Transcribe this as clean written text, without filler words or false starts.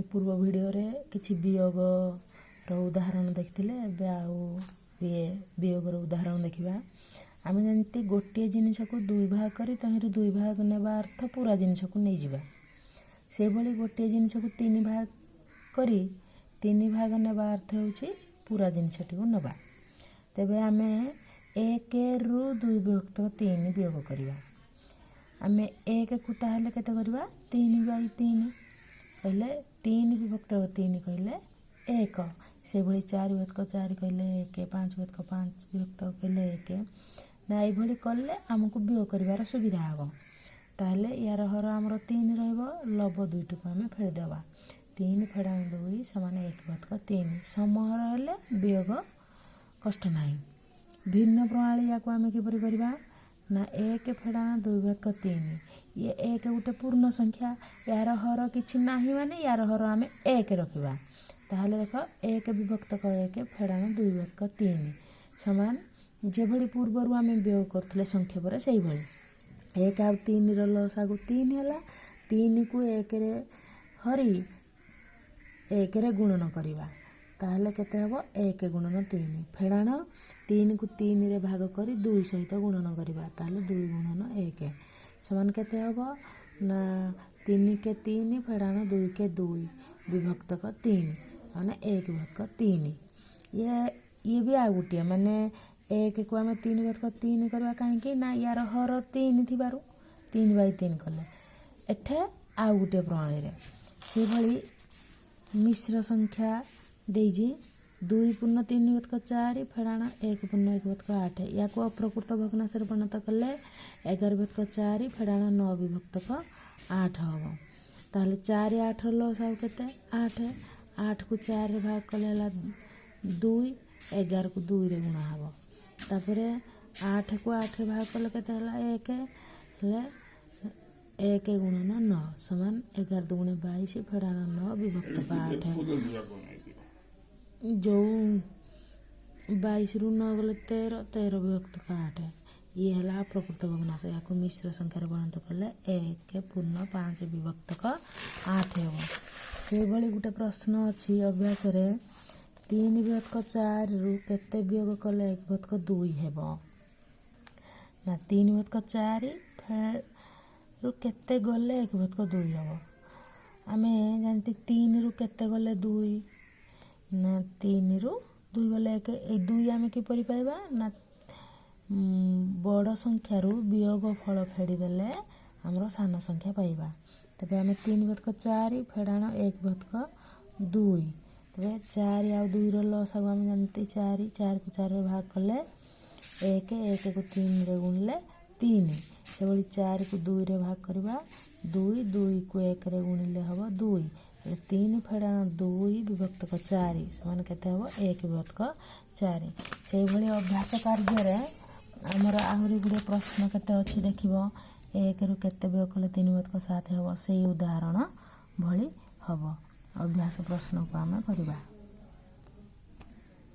पूर्व वीडियो रे किछि वियोगर उदाहरण देखिले एबे आउ वियोगर उदाहरण देखिबा। आम जमी गोटे जिनिस को दुई भाग करी तहिंर दुई भाग नेबा अर्थ पूरा जिनिस को नहीं जिबा। से भली गोटे जिनिस को तीन भाग करी तीन भाग नेबा अर्थ होउछि पूरा जिनिसटी को नेबा। तेबे आमे एक रु दुई विभक्त तीन वियोग करिबा। आमे एक को ताहले केते करिबा 3/3 कहले 3 विभक्त 3 कहले 1 से भली 4 विभक्त 4 कहले 1 5 विभक्त 5 विभक्त कहले 1 ना ए भली करले हमको वियोग करिवार सुविधा हबो। ताहले यार हर हमर 3 रहबो लब 2 को हमें फेड़ देबा 3 फेड़ा 2 समान 1 विभक्त 3 समहर हेले वियोग कष्ट नाही। भिन्न प्रणाली या को हमें किपरि करिबा ना 1 फेड़ा 2 विभक्त 3 ये 1 गोटे पूर्ण संख्या यार हर किछि नाही माने यार हर आमे 1 रखिबा। ताहले देखो 1 विभक्त 1 फेड़ा 2 विभक्त 3 समान जे भली पूर्वरु आमे वियोग करथले संख्या पर सही भली 1 आ 3 रो लसागु 3 हला 3 को 1 रे हरी 1 रे गुणन करिबा। ताहले केते हबो 1 गुणन 3 फेड़ाण 3 को 3 रे भाग करी 2 सहित गुणन करिबा। ताहले 2 गुणन 1 समान केते हबो ना 3 के 3 फेड़ाण 2 के 2 विभक्त 3 माने 1 विभक्त 3 ये भी आ गुटिया माने 1 को आमे 3 विभक्त 3 करबा काहे कि ना यार हर 3 थिबारु 3/3 कले एठे आ गुटे प्रणाली रे से भली मिश्र संख्या देजी 2 पूर्ण 3 विभक्त 4 फेड़ाण 1 पूर्ण 1 विभक्त 8 या को अप्रकृत भग्नांश रे परिणत कले 11 विभक्त 4 फेड़ाण 9 विभक्त 8 हबो। ताहले 4 8 लस आउ केते 8 8 को 4 रे भाग कले हला 2 11 को 2 रे गुणा हबो। तापरे 8 को 8 रे भाग कले केते हला 1 हले 1 गुणन 9 समान 11 दुगुणे 22 फेड़ाण 9 विभक्त 8 जो 22 रु 9 गले 13 13 विभक्त 8 ये हला प्रकृत भग्नांश या को मिश्र संख्या परिणत कले 1 पूर्ण 5 विभक्त 8 हेबो। से भली गुटे प्रश्न अछि अभ्यास रे 3 विभक्त 4 रु केते वियोग कले 1 विभक्त 2 हेबो ना 3 विभक्त 4 रु केते गले 1 विभक्त 2 हेबो। आमे जानती 3 रु केते गले 2 ना 3 रु 2 गले 1 ए 2 आमे कि परि पाइबा ना बड़ संख्या रु वियोग फल फेडी देले हमरो सान संख्या पाइबा। तबे आमे 3 विभक्त 4 फेड़ाण 1 विभक्त 2 तबे 4 आ 2 रो लस आमे जानती 4 4 को 4 रे भाग कले 1 1 को 3 रे गुणले 3 से भली 4 को 2 रे भाग करबा 2 2 को 1 रे गुणले हबो 2 3 फेड़ाण 2 विभक्त 4 समान केते हबो 1 विभक्त 4। से भली अभ्यास कार्य रे हमर आहुरी गुडे प्रश्न केते अछि देखिबो 1 रु केते वियोग कले 3 विभक्त 7 हबो से उदाहरण भली हबो। अभ्यास प्रश्न को आमे करिबा।